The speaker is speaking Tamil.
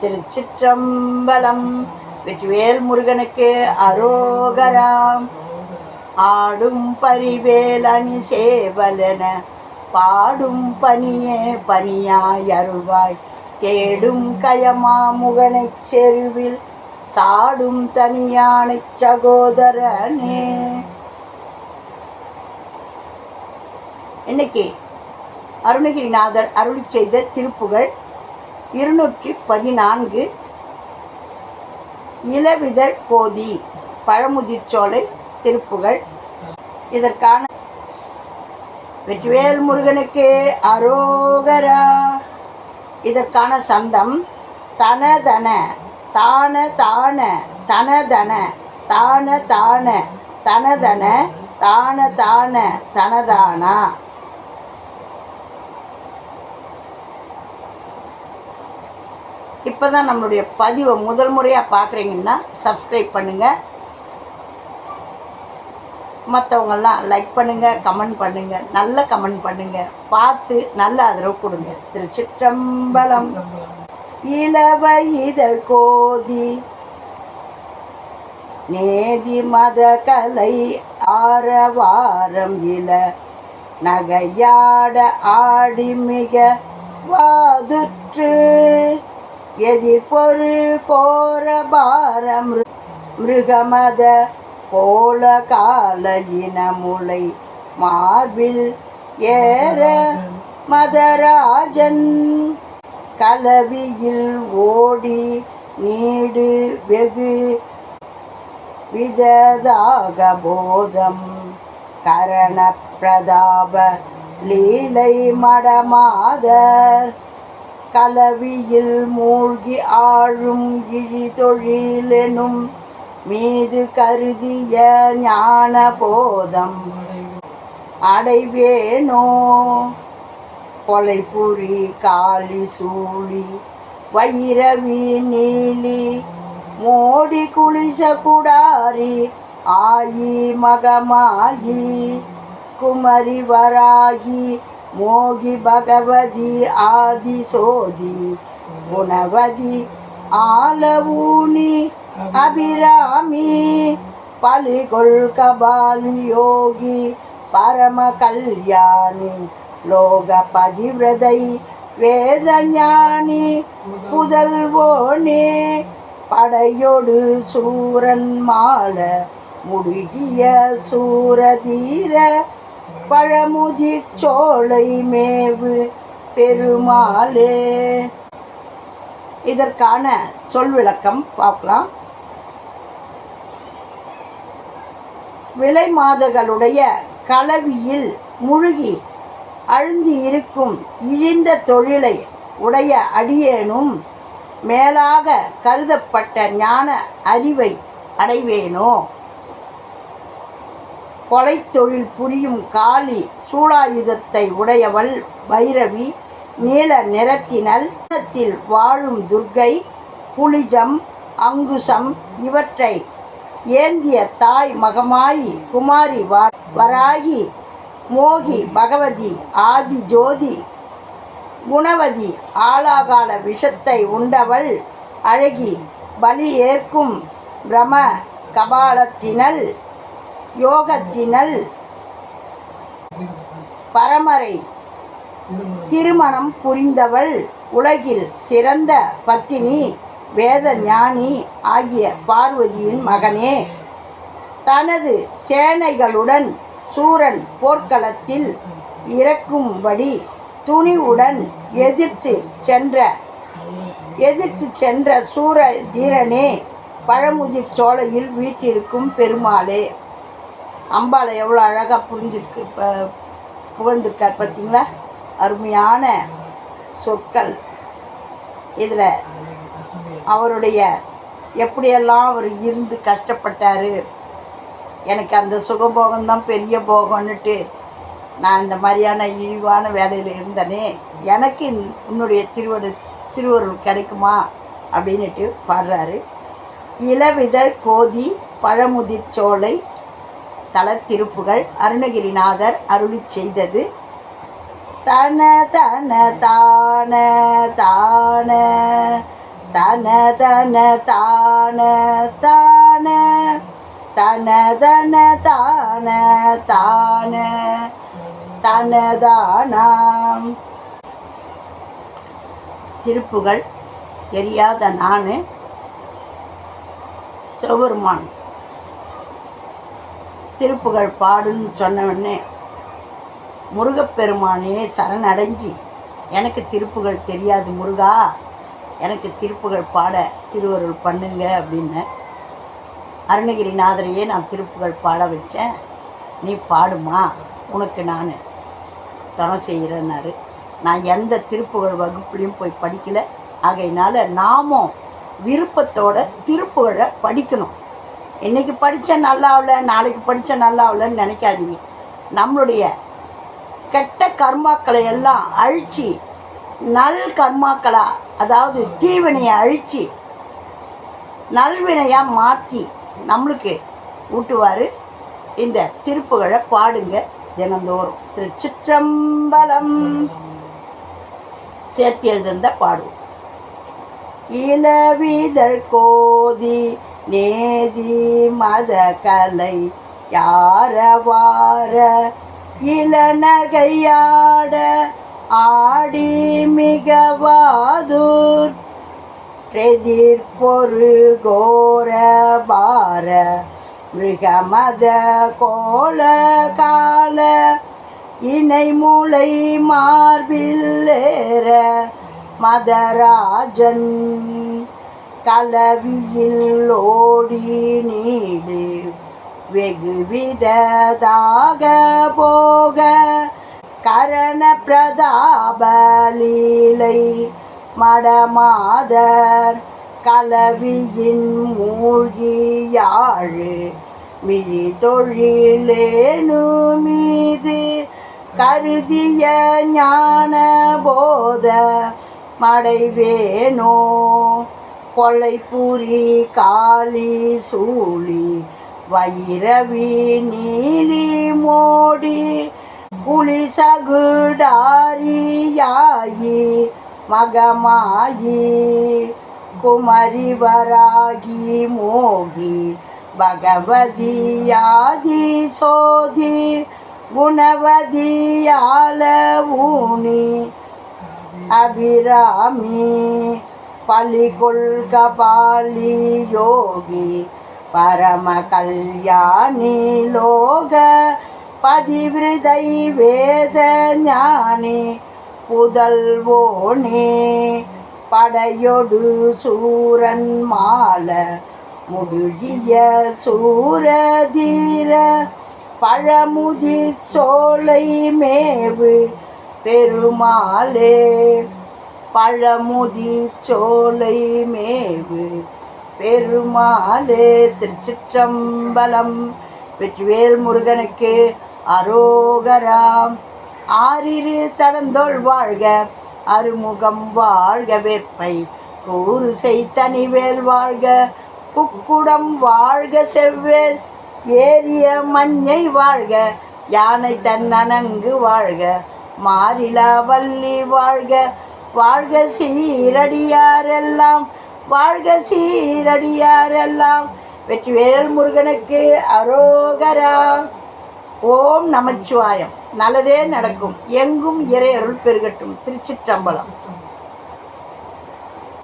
திருச்சிற்றம்பலம். வெற்றிவேல் முருகனுக்கு அரோகராம். ஆடும் பரிவேல் அணி சேவலென பாடும் பணியே பணியாய் அருள்வாய். தேடும் கயமா முகனைச் செருவில் சாடும் தனியானைச் சகோதரனே. இன்னைக்கு அருணகிரிநாதர் அருளி செய்த திருப்புகழ் 214. இளவிதழ் கோதி பழமுதிர்ச்சோலை திருப்புகழ். இதற்கான வெற்றிவேல் முருகனுக்கு அரோகரா. இதற்கான சந்தம் தனதன தான தான தனதன தான தான தனதன தான தான தனதானா. இப்போ தான் நம்மளுடைய பதிவை முதல் முறையாக பார்க்குறீங்கன்னா சப்ஸ்கிரைப் பண்ணுங்கள். மற்றவங்கெல்லாம் லைக் பண்ணுங்கள், கமெண்ட் பண்ணுங்கள், நல்ல கமெண்ட் பண்ணுங்கள், பார்த்து நல்ல ஆதரவு கொடுங்க. திருச்சிற்றம்பலம். இளவயிதழ் கோதி நேதி மத கலை ஆரவாரம் இள நகையாட ஆடி மிக வாதுற்று எதிர்பொரு கோரபார மிருகமத கோல கால இனமுலை மார்பில் ஏற மதராஜன் கலவியில் ஓடி நீடு வெகு விததாக போதம் கரண பிரதாப லீலை மடமாதர் கலவியில் மூழ்கி ஆழும் இழி தொழிலெனும் மீது கருதிய ஞான போதம் அடைவேனோ. கொலைபுரி காளி சூழி வைரவி நீலி மோடி குளிச குடாரி ஆயி மகமாயி குமரி வராகி மோகி பகவதி ஆதி சோதி குணவதி ஆலவூனி அபிராமி பலிகொள் கபாலி யோகி பரம கல்யாணி லோக பதிவிரதை வேதஞானி புதல்வோனே படையொடு சூரன் மால முடுகிய சூரதீர பழமுதிர் சோலை மேவு பெருமாளே. இதற்கான சொல் விளக்கம் பார்க்கலாம். விலை மாதர்களுடைய கலவியில் முழுகி அழுந்தி இருக்கும் இழிந்த தொழிலை உடைய அடியேனும் மேலாக கருதப்பட்ட ஞான அறிவை அடைவேனோ. கொலை தொழில் புரியும் காளி சூளாயுதத்தை உடையவள் பைரவி நீல நிறத்தினல் வாழும் துர்க்கை புலிஜம் அங்குசம் இவற்றை ஏந்திய தாய் மகமாயி குமாரி வராகி மோகி பகவதி ஆதி ஜோதி குணவதி ஆலாகால விஷத்தை உண்டவள் அழகி பலி ஏற்கும் பிரம கபாலத்தினல் யோகத்தினல் பரமரை திருமணம் புரிந்தவள் உலகில் சிறந்த பத்தினி வேத ஞானி ஆகிய பார்வதியின் மகனே. தனது சேனைகளுடன் சூரன் போர்க்களத்தில் இறக்கும்படி துணிவுடன் எதிர்த்து சென்ற சூர தீரனே பழமுதிர் சோலையில் வீட்டிற்கும் பெருமாளே. அம்பாளை எவ்வளோ அழகாக புகழ்ந்துருக்கார் பார்த்தீங்களா. அருமையான சொற்கள். இதில் அவருடைய எப்படியெல்லாம் அவர் இருந்து கஷ்டப்பட்டார், எனக்கு அந்த சுகபோகம்தான் பெரிய போகம்னுட்டு நான் இந்த மாதிரியான இழிவான வேலையில் இருந்தனே, எனக்கு உன்னுடைய திருவருள் கிடைக்குமா அப்படின்ட்டு பாடுறாரு. இளவிதழ் கோதி பழமுதிர் சோலை தல திருப்புகழ் அருணகிரிநாதர் அருளி செய்தது. தன தன தான தான தன தன தான தான தன தன தான தான தனதானாம். திருப்புகள் தெரியாத நான் சிவபெருமான் திருப்புகள் பாடுன்னு சொன்னவொடனே முருகப்பெருமானே சரணடைஞ்சி, எனக்கு திருப்புகள் தெரியாது முருகா, எனக்கு திருப்புகள் பாட திருவருள் பண்ணுங்க அப்படின்னு அருணகிரிநாதரையே நான் திருப்புகள் பாட வச்சேன். நீ பாடுமா, உனக்கு நான் துணை செய்கிறேன்னாரு. நான் எந்த திருப்புகழ் வகுப்புலையும் போய் படிக்கலை. ஆகையினால நாமும் விருப்பத்தோட திருப்புகழை படிக்கணும். இன்றைக்கி படித்தா நல்லா ஆகல, நாளைக்கு படித்தா நல்லா ஆகலன்னு நினைக்காதீங்க. நம்மளுடைய கெட்ட கர்மாக்களை எல்லாம் அழித்து நல் கர்மாக்களா, அதாவது தீவினையை அழித்து நல்வினையாக மாற்றி நம்மளுக்கு ஊட்டுவார். இந்த திருப்புகழை பாடுங்க தினந்தோறும். திருச்சிற்றம்பலம் சேர்த்து எழுதிருந்த பாடுவோம். இளவிதழ் கோதி நேதி மத கலை யாரவார இளநகையாட ஆடி மிகவாதூர் எதிர் பொரு கோர பார மிருகமத கோல கால இணை மூளை மார்பில்லேற மதராஜன் கலவியில் ஓடி நீடு வெகு விததாக போக கரண பிரதாபலீலை மடமாதர் கலவியின் மூழ்கியாழு மிழி தொழிலேனு மீது கருதிய ஞான போத மடைவேனோ கொலைப்புரி காலி சூழி வைரவி நீலி மோடி புலி சகுடாரியாயி மகமாயி குமரி வராகி மோகி பகவதியாதி சோதி குணவதியால ஊனி அபிராமி பலிகொள் கபாலி யோகி பரம கல்யாணி லோக பதிவிருதை வேத ஞானி புதல்வோனே படையொடு சூரன் மால முழுகிய சூரதீர பழமுதிர் சோலை மேவு பெருமாளே பழமுதிர் சோலை மேவு பெருமாளே. திருச்சிற்றம்பலம். வெற்றிவேல் முருகனுக்கு அரோகராம். ஆறிரு தடந்தோள் வாழ்க, அருமுகம் வாழ்க, வேற்பை கூறுசை தனிவேல் வாழ்க, குக்குடம் வாழ்க, செவ்வேல் ஏரிய மஞ்சை வாழ்க, யானை தன்னணங்கு வாழ்க, மாறிலா வள்ளி வாழ்க, வாழ்க சீரடியாரெல்லாம், வாழ்க சீரடியாரெல்லாம். வெற்றிவேல் முருகனுக்கு அரோகரா. ஓம் நமச்சிவாயம். நல்லதே நடக்கும். எங்கும் இறை அருள் பெருகட்டும். திருச்சிற்றம்பலம்.